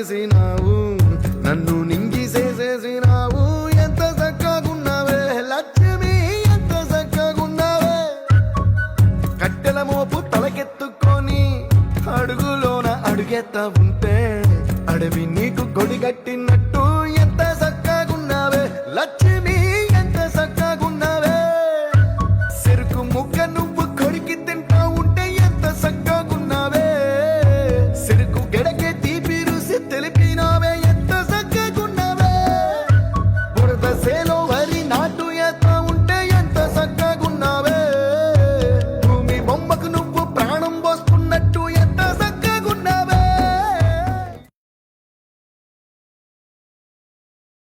చేసేసినావు, నన్ను నింగిసేసేసినావు. ఎంత చక్కగున్నావే లక్ష్మి, ఎంత చక్కగున్నావే. కట్టెల మోపు తలకెత్తుకొని అడుగులోన అడుగెత్త ఉంటే అడవి నీకు గొడిగట్టినట్టు